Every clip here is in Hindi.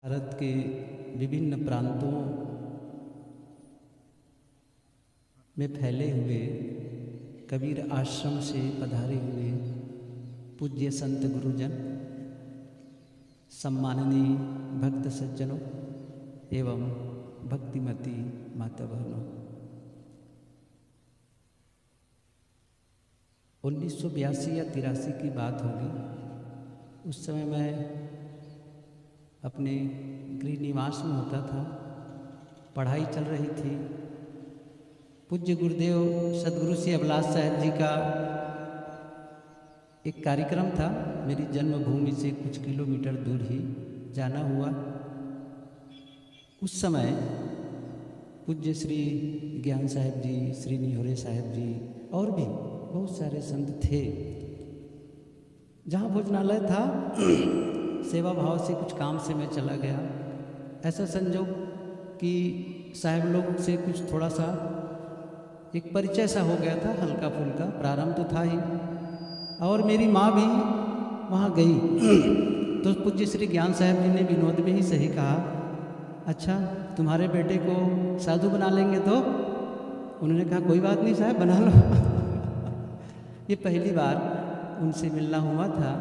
भारत के विभिन्न प्रांतों में फैले हुए कबीर आश्रम से पधारे हुए पूज्य संत गुरुजन, सम्माननीय भक्त सज्जनों एवं भक्तिमती माता बहनों, 1982 या 83 की बात होगी। उस समय मैं अपने गृह निवास में होता था, पढ़ाई चल रही थी। पूज्य गुरुदेव सदगुरु श्री अभिलाष साहब जी का एक कार्यक्रम था। मेरी जन्मभूमि से कुछ किलोमीटर दूर ही जाना हुआ। उस समय पूज्य श्री ज्ञान साहब जी, श्री निहोरे साहब जी और भी बहुत सारे संत थे। जहाँ भोजनालय था सेवा भाव से कुछ काम से मैं चला गया। ऐसा संजोग कि साहब लोग से कुछ थोड़ा सा एक परिचय सा हो गया था, हल्का फुल्का, प्रारंभ तो था ही। और मेरी माँ भी वहाँ गई तो पूज्य श्री ज्ञान साहब जी ने विनोद में ही सही कहा, अच्छा तुम्हारे बेटे को साधु बना लेंगे? तो उन्होंने कहा कोई बात नहीं साहब, बना लो। ये पहली बार उनसे मिलना हुआ था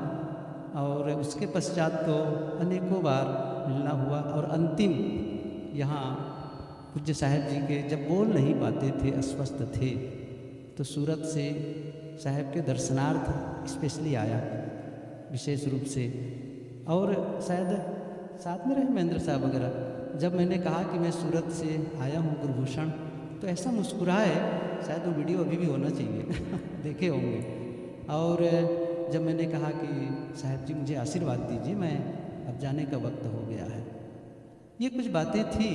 और उसके पश्चात तो अनेकों बार मिलना हुआ। और अंतिम यहाँ पूज्य साहब जी के जब बोल नहीं पाते थे, अस्वस्थ थे, तो सूरत से साहब के दर्शनार्थ स्पेशली आया विशेष रूप से। और शायद साथ में रहे महेंद्र साहब वगैरह। जब मैंने कहा कि मैं सूरत से आया हूँ गुरुभूषण, तो ऐसा मुस्कुराए, शायद वो वीडियो अभी भी होना चाहिए देखे होंगे। और जब मैंने कहा कि साहब जी मुझे आशीर्वाद दीजिए, मैं अब जाने का वक्त हो गया है। ये कुछ बातें थी,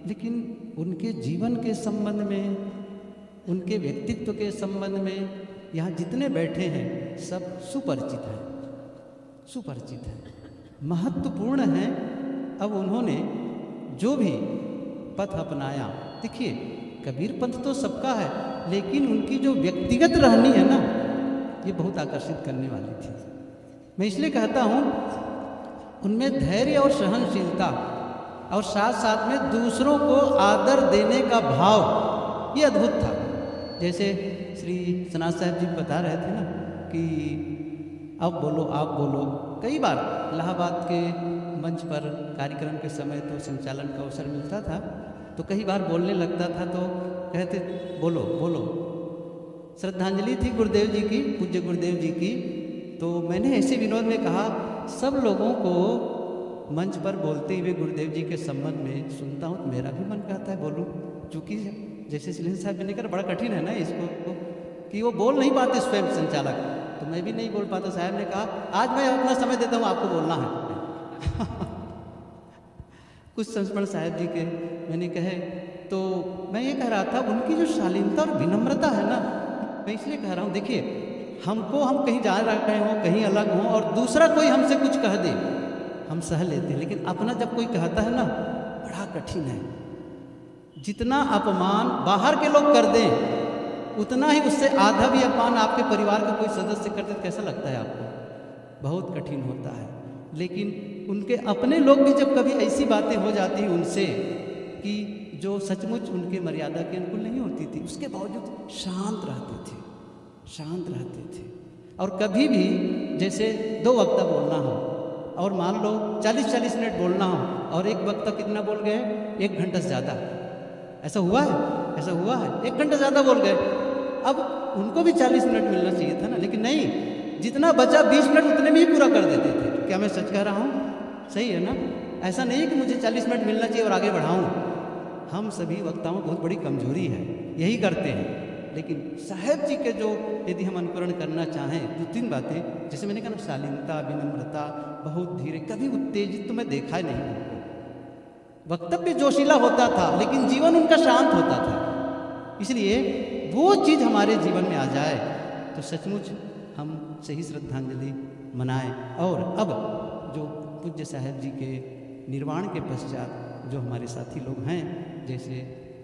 लेकिन उनके जीवन के संबंध में, उनके व्यक्तित्व के संबंध में यहाँ जितने बैठे हैं सब सुपरिचित हैं, सुपरिचित हैं, महत्वपूर्ण हैं। अब उन्होंने जो भी पथ अपनाया, देखिए कबीर पंथ तो सबका है, लेकिन उनकी जो व्यक्तिगत रहनी है ना, ये बहुत आकर्षित करने वाली थी। मैं इसलिए कहता हूँ उनमें धैर्य और सहनशीलता और साथ साथ में दूसरों को आदर देने का भाव, ये अद्भुत था। जैसे श्री सनात साहब जी बता रहे थे ना कि अब बोलो, आप बोलो। कई बार इलाहाबाद के मंच पर कार्यक्रम के समय तो संचालन का अवसर मिलता था, तो कई बार बोलने लगता था तो कहते बोलो बोलो। श्रद्धांजलि थी गुरुदेव जी की, पूज्य गुरुदेव जी की, तो मैंने ऐसे विनोद में कहा सब लोगों को मंच पर बोलते हुए गुरुदेव जी के संबंध में सुनता हूँ तो मेरा भी मन कहता है बोलूँ। चूँकि जैसे सिलेंद्र साहब ने कहा, बड़ा कठिन है ना इसको कि वो बोल नहीं पाते स्वयं संचालक, तो मैं भी नहीं बोल पाता। साहब ने कहा आज मैं अपना समय देता हूँ, आपको बोलना है कुछ संस्मरण साहब जी के मैंने कहे, तो मैं ये कह रहा था उनकी जो शालीनता और विनम्रता है ना, मैं इसलिए कह रहा हूँ, देखिए हमको, हम कहीं जा रहे हों, कहीं अलग हों और दूसरा कोई हमसे कुछ कह दे, हम सह लेते हैं, लेकिन अपना जब कोई कहता है ना, बड़ा कठिन है। जितना अपमान बाहर के लोग कर दें, उतना ही उससे आधा भी अपमान आपके परिवार का कोई सदस्य कर दे, कैसा लगता है आपको? बहुत कठिन होता है। लेकिन उनके अपने लोग भी जब कभी ऐसी बातें हो जाती हैं उनसे कि जो सचमुच उनके मर्यादा के अनुकूल नहीं होती थी, उसके बावजूद शांत रहते थे, शांत रहते थे। और कभी भी जैसे 2 वक्ता बोलना हो और मान लो 40-40 मिनट बोलना हो और एक वक्ता कितना बोल गए, 1 घंटा से ज़्यादा। ऐसा हुआ है, ऐसा हुआ है, 1 घंटा ज़्यादा बोल गए। अब उनको भी 40 मिनट मिलना चाहिए था ना, लेकिन नहीं, जितना बचा 20 मिनट उतने में ही पूरा कर देते थे। क्या मैं सच कह रहा हूँ? सही है ना? ऐसा नहीं है कि मुझे 40 मिनट मिलना चाहिए और आगे बढ़ाऊँ। हम सभी वक्ताओं बहुत बड़ी कमजोरी है, यही करते हैं। लेकिन साहब जी के जो यदि हम अनुकरण करना चाहें, 2-3 बातें, जैसे मैंने कहा ना, शालीनता, विनम्रता, बहुत धीरे, कभी उत्तेजित तो मैं देखा ही नहीं उनको। वक्तव्य जोशीला होता था लेकिन जीवन उनका शांत होता था। इसलिए वो चीज़ हमारे जीवन में आ जाए तो सचमुच हम सही श्रद्धांजलि मनाएं। और अब जो पूज्य साहब जी के निर्वाण के पश्चात जो हमारे साथी लोग हैं, जैसे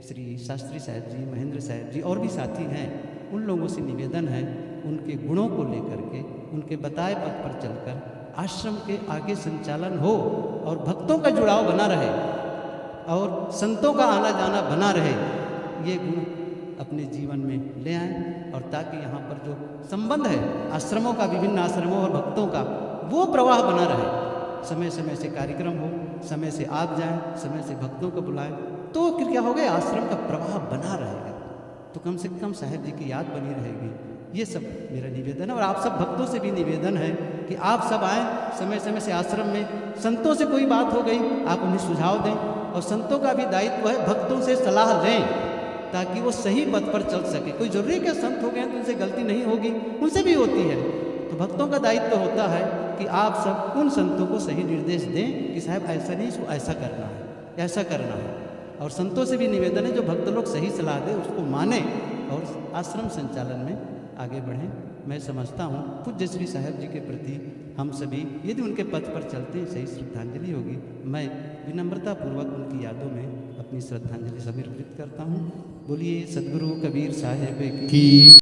श्री शास्त्री साहब जी, महेंद्र साहब जी और भी साथी हैं, उन लोगों से निवेदन है उनके गुणों को लेकर के, उनके बताए पथ पर चलकर आश्रम के आगे संचालन हो और भक्तों का जुड़ाव बना रहे और संतों का आना जाना बना रहे, ये गुण अपने जीवन में ले आएं और ताकि यहाँ पर जो संबंध है आश्रमों का, विभिन्न आश्रमों और भक्तों का, वो प्रवाह बना रहे। समय समय से कार्यक्रम हो, समय से आप जाएं, समय से भक्तों को बुलाएं, तो फिर क्या हो गया, आश्रम का प्रवाह बना रहेगा। तो कम से कम साहेब जी की याद बनी रहेगी। ये सब मेरा निवेदन है और आप सब भक्तों से भी निवेदन है कि आप सब आएँ समय समय से आश्रम में। संतों से कोई बात हो गई आप उन्हें सुझाव दें, और संतों का भी दायित्व है भक्तों से सलाह लें ताकि वो सही पथ पर चल सके। कोई जरूरी क्या संत हो गए तो उनसे गलती नहीं होगी, उनसे भी होती है। तो भक्तों का दायित्व होता है कि आप सब उन संतों को सही निर्देश दें कि साहब ऐसा नहीं, इसको ऐसा करना है, ऐसा करना है। और संतों से भी निवेदन है जो भक्त लोग सही सलाह दें उसको माने और आश्रम संचालन में आगे बढ़ें। मैं समझता हूँ पूज्य श्री साहेब जी के प्रति हम सभी यदि उनके पथ पर चलते हैं सही श्रद्धांजलि होगी। मैं विनम्रतापूर्वक उनकी यादों में अपनी श्रद्धांजलि समर्पित करता हूँ। बोलिए सद्गुरु कबीर साहेब की।